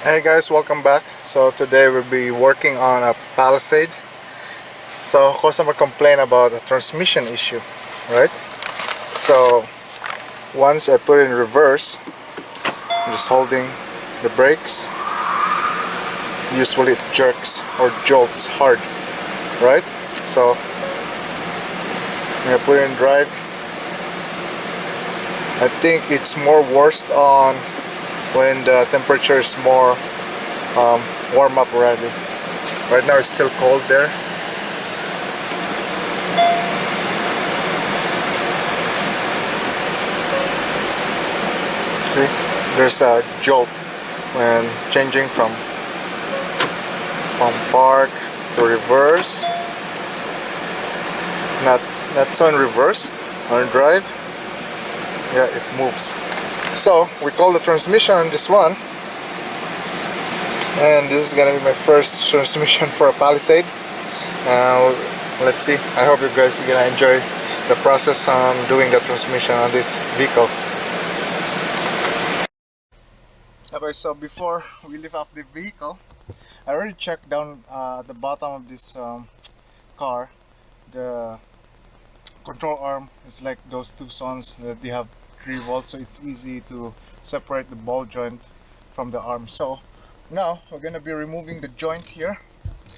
Hey guys, welcome back. So today we'll be working on a Palisade. So customer complained about a transmission issue, right? So once I put it in reverse, I'm just holding the brakes. Usually it jerks or jolts hard, right? So when I put it in drive, I think it's more worse on when the temperature is more warm up already. Right now it's still cold there. See, there's a jolt when changing from park to reverse. Not so in reverse. On drive, yeah, it moves. So we call the transmission on this one, and this is gonna be my first transmission for a Palisade. Let's see. I hope you guys are gonna enjoy the process on doing the transmission on this vehicle. Okay, so before we lift off the vehicle, I already checked down at the bottom of this car. The control arm is like those two zones that they have 3 volts, so it's easy to separate the ball joint from the arm. So now we're gonna be removing the joint here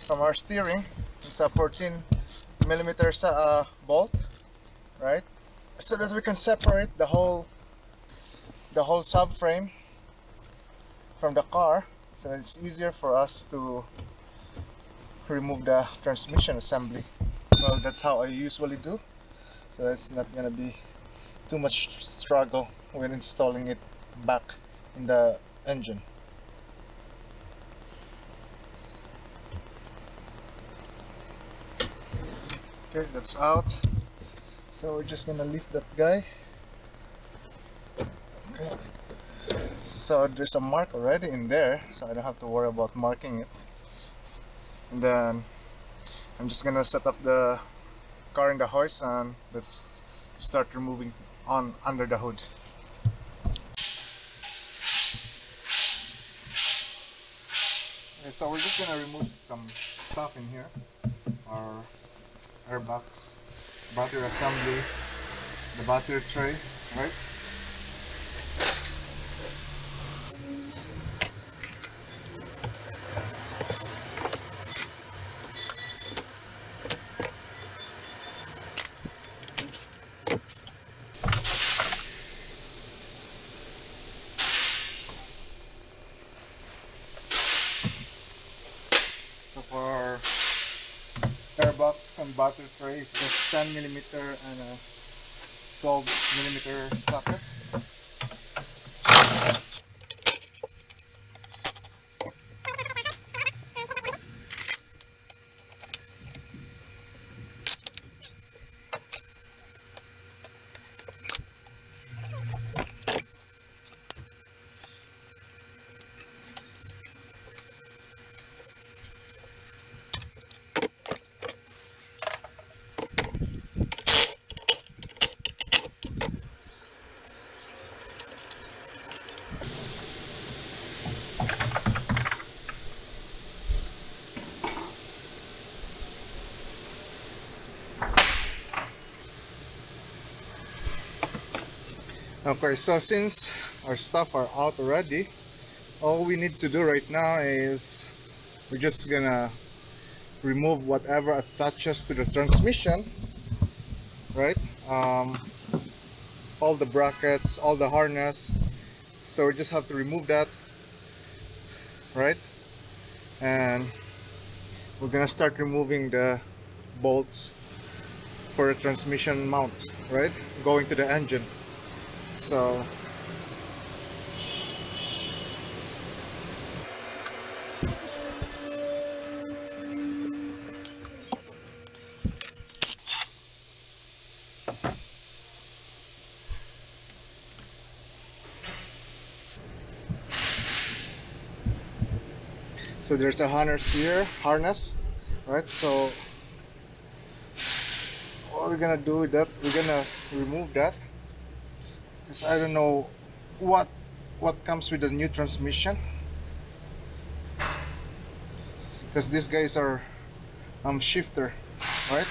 from our steering. It's a 14 millimeters bolt, right? So that we can separate the whole subframe from the car, so it's easier for us to remove the transmission assembly. Well, that's how I usually do, so it's not gonna be too much struggle when installing it back in the engine. Okay, that's out. So we're just gonna lift that guy. Okay. So there's a mark already in there, so I don't have to worry about marking it. And then I'm just gonna set up the car in the hoist and let's start removing on under the hood. Okay, so we're just gonna remove some stuff in here. Our airbox, battery assembly, the battery tray, right? So for our airbox and battery tray is just 10 millimeter and a 12 millimeter socket. Okay, so since our stuff are out already, all we need to do right now is we're just gonna remove whatever attaches to the transmission, right? All the brackets, all the harness. So we just have to remove that, right? And we're gonna start removing the bolts for the transmission mount, right? Going to the engine. So there's a harness, right? So what we're gonna do with that, we're gonna remove that, because I don't know what comes with the new transmission. because this guy is our shifter, right?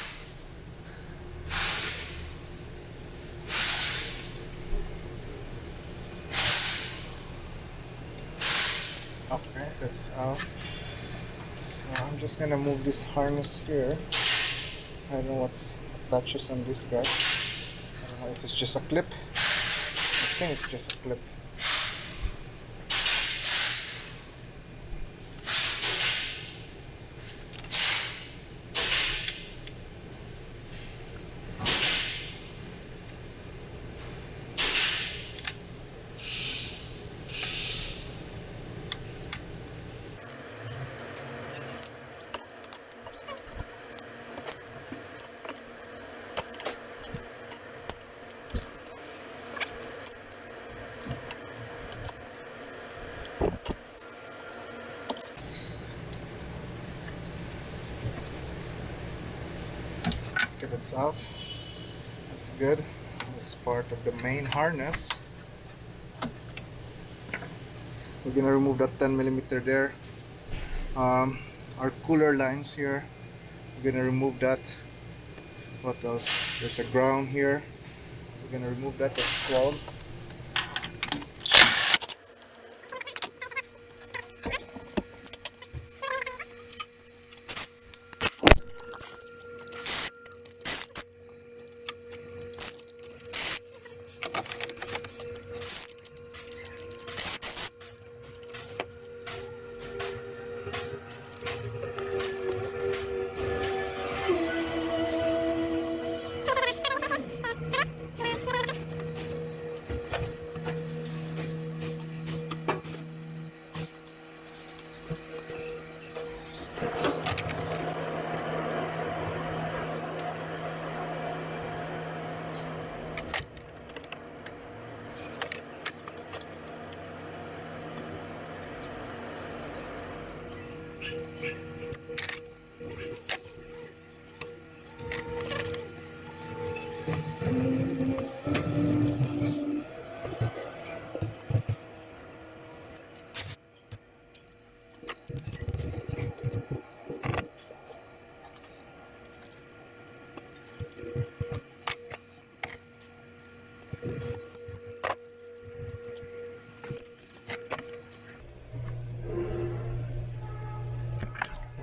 Okay, that's out. So I'm just gonna move this harness here. I don't know what's attaches on this guy. I don't know if it's just a clip. I think it's just a clip. Okay, that's out. That's good. That's part of the main harness. We're gonna remove that 10mm there. Our cooler lines here. We're gonna remove that. What else? There's a ground here. We're gonna remove that. That's 12.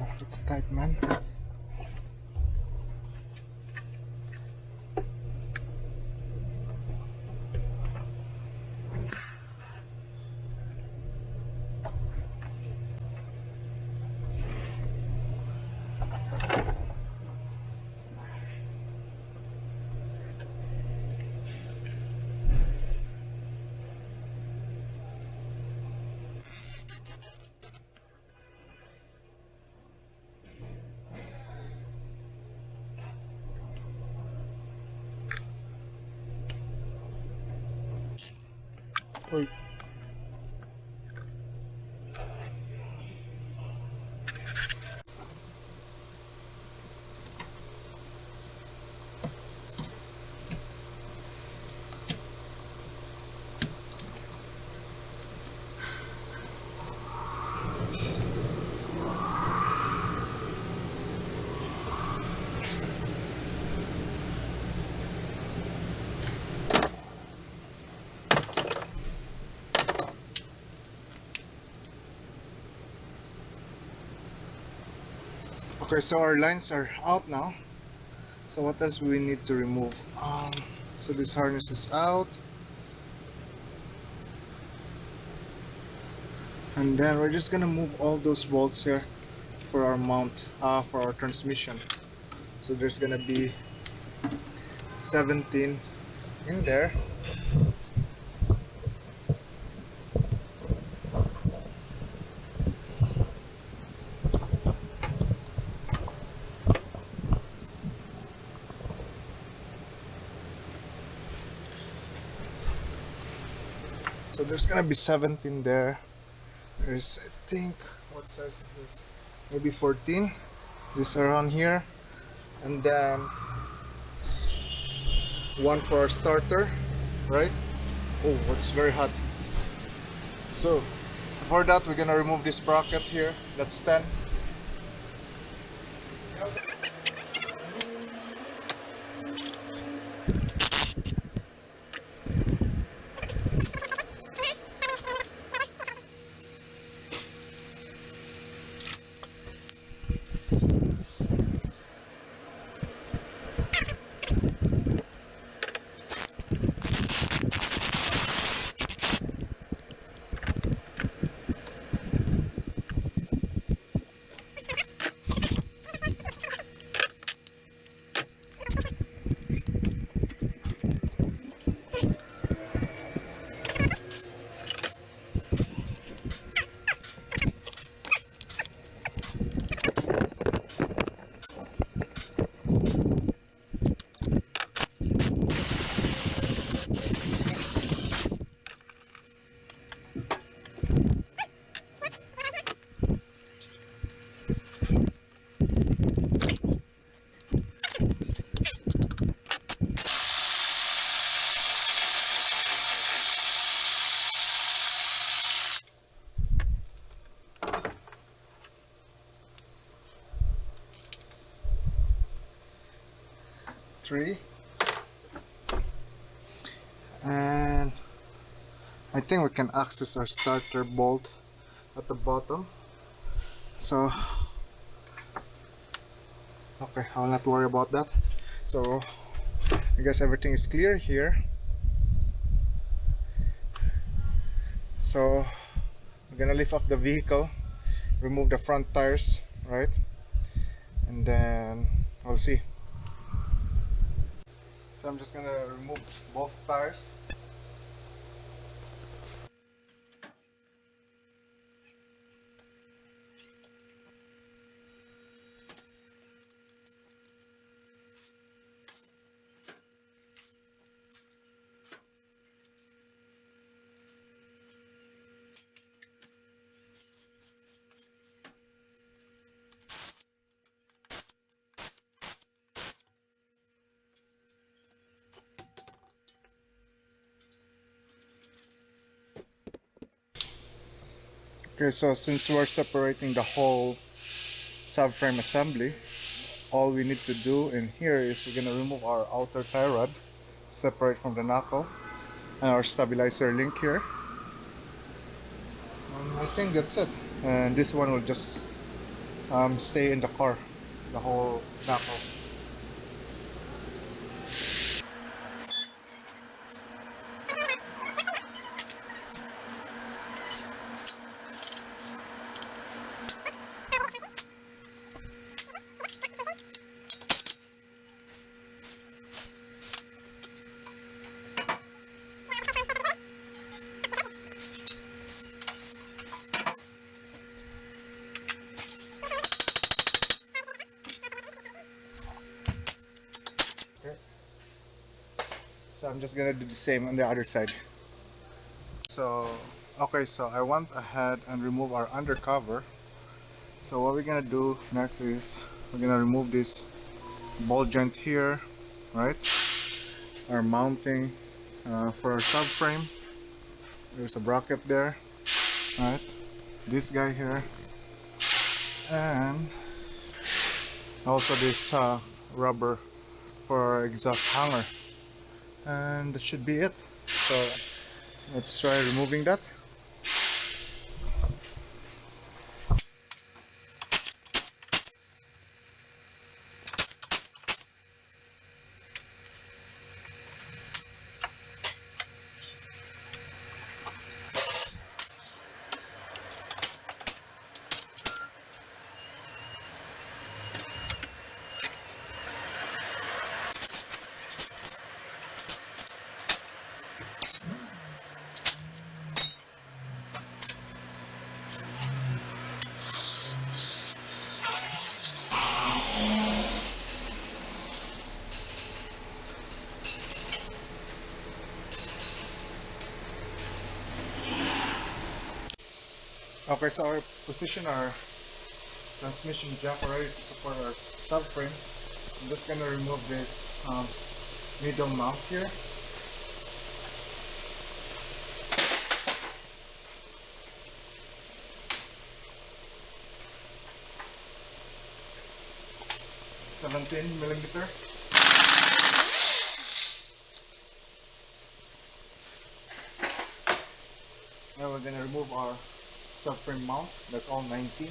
Oh, it's tight, man. Wait. Okay, so our lines are out now. So what else we need to remove? So this harness is out. And then we're just gonna move all those bolts here for our mount, for our transmission. So there's gonna be 17 in there. So there's gonna be 17 there. There's, I think, what size is this? Maybe 14. This around here. And then one for our starter, right? Oh, it's very hot. So for that, we're gonna remove this sprocket here. That's 10. Three. And I think we can access our starter bolt at the bottom. So, okay, I'll not worry about that. So, I guess everything is clear here. So, we're gonna lift off the vehicle, remove the front tires, right? And then we'll see. So I'm just gonna remove both tires. Okay, so since we're separating the whole subframe assembly, all we need to do in here is we're gonna remove our outer tie rod, separate from the knuckle, and our stabilizer link here. I think that's it. And this one will just stay in the car, the whole knuckle. So I'm just gonna do the same on the other side. So, okay, so I went ahead and remove our undercover. So what we're gonna do next is we're gonna remove this ball joint here, right? Our mounting for our subframe. There's a bracket there, right? This guy here, and also this rubber for our exhaust hanger. And that should be it. So let's try removing that. Okay, so our position our transmission jack already to support our subframe. I'm just gonna remove this middle mount here. 17 millimeter. Now we're gonna remove our subframe mount. That's all 19.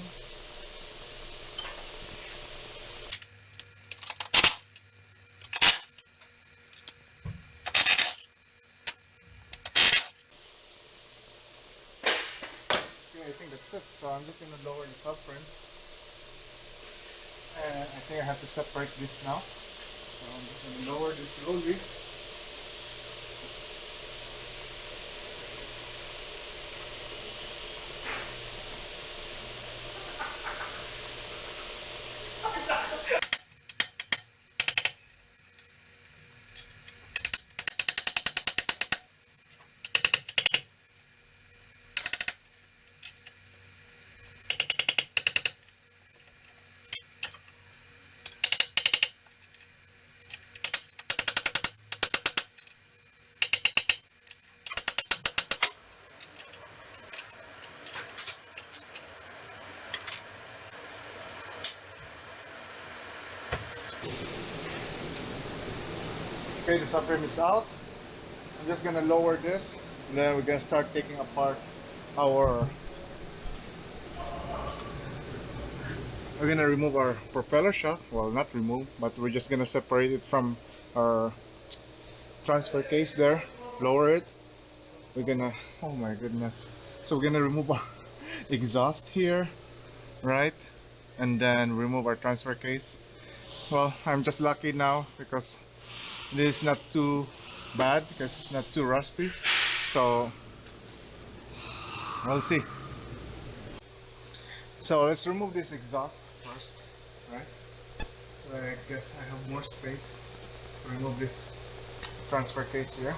Okay, I think that's it. So I'm just gonna lower the subframe. And I think I have to separate this now. So I'm just gonna lower this slowly. Okay, the subframe is out. I'm just gonna lower this, and then we're gonna start taking apart our. We're gonna remove our propeller shaft. Well, not remove, but we're just gonna separate it from our transfer case there. Lower it. We're gonna. Oh my goodness. So we're gonna remove our exhaust here, right? And then remove our transfer case. Well, I'm just lucky now because this is not too bad because it's not too rusty, so we'll see. So let's remove this exhaust first, right? So I guess I have more space to remove this transfer case here.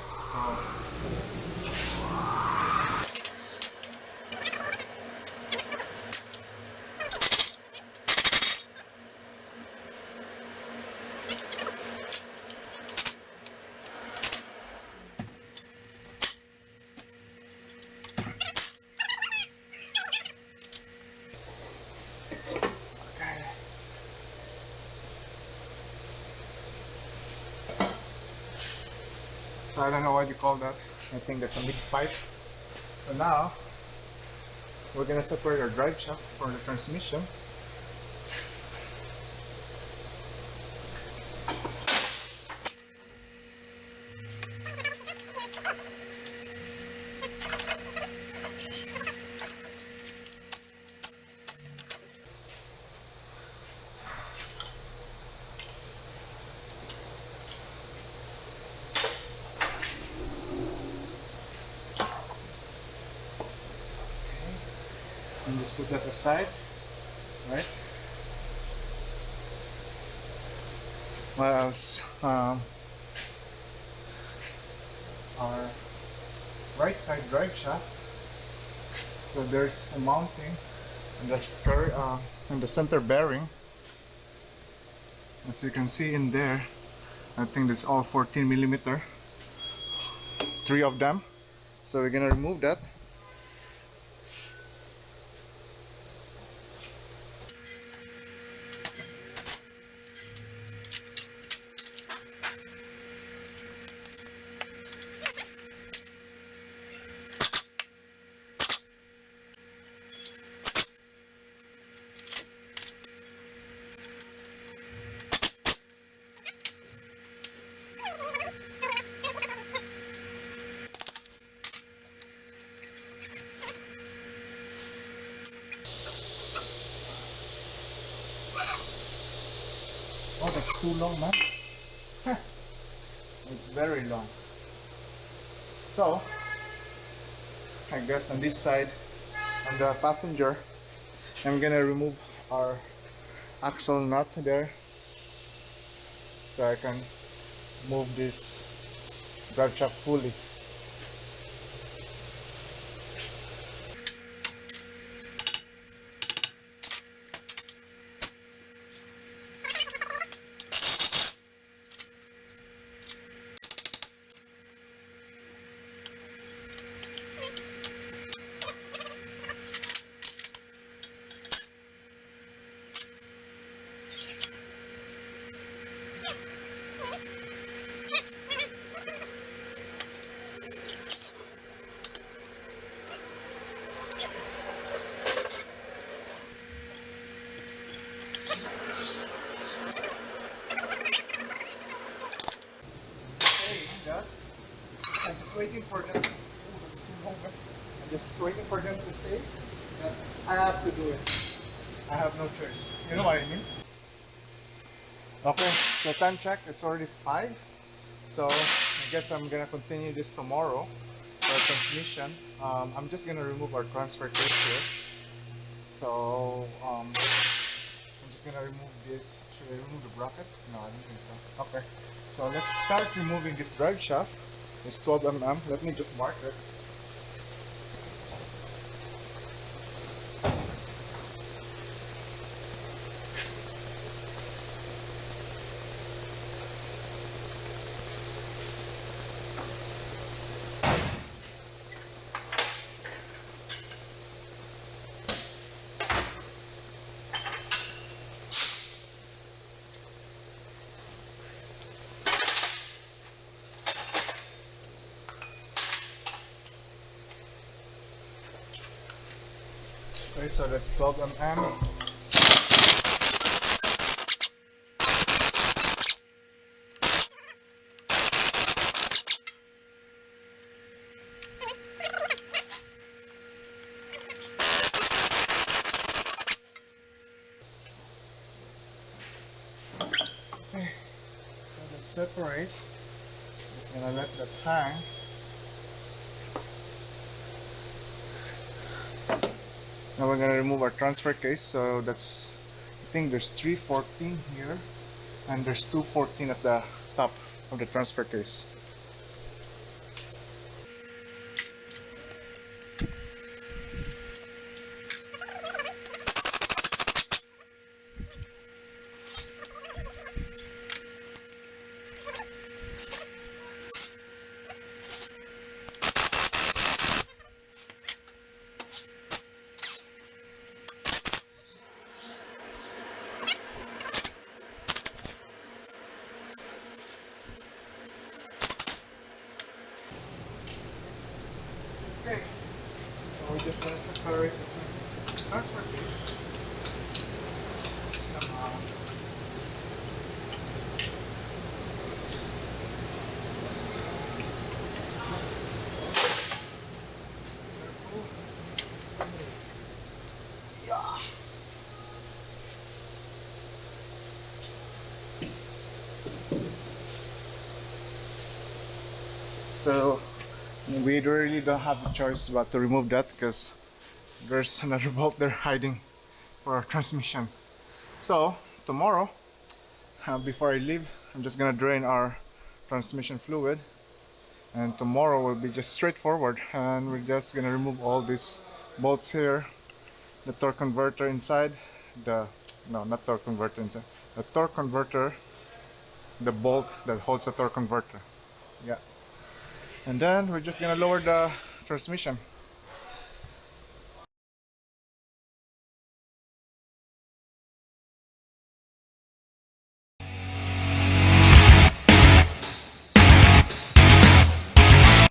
So I don't know what you call that. I think that's a mid pipe. So now we're gonna separate our drive shaft from the transmission. And just put that aside, right? What else? Our right side drive shaft. So there's a mounting and the center bearing. As you can see in there, I think that's all 14 millimeter. 3 of them. So we're gonna remove that. Oh, that's too long, man. It's very long. So, I guess on this side, on the passenger, I'm gonna remove our axle nut there so I can move this drive shaft fully. Okay, that. I'm just waiting for them. Oh, that's too long. I'm just waiting for them to say that I have to do it. I have no choice. You know what I mean? Okay, so time check. It's already 5. So I guess I'm gonna continue this tomorrow for transmission. I'm just gonna remove our transfer case here. So I'm just gonna remove this. Should I remove the bracket? No, I don't think so. Okay. So let's start removing this drive shaft. It's 12 mm. Let me just mark it. Okay, so that's 12 mm. Okay, so let's separate. Just gonna let that hang. Now we're gonna remove our transfer case. So that's, I think there's 314 here, and there's 214 at the top of the transfer case. Okay, so we're just gonna separate the transfer case. Yeah. So we really don't have a choice but to remove that because there's another bolt there hiding for our transmission. So tomorrow, before I leave, I'm just gonna drain our transmission fluid, and tomorrow will be just straightforward, and we're just gonna remove all these bolts here, the torque converter inside, the no, not torque converter inside, the torque converter, the bolt that holds the torque converter. Yeah, and then we're just gonna lower the transmission.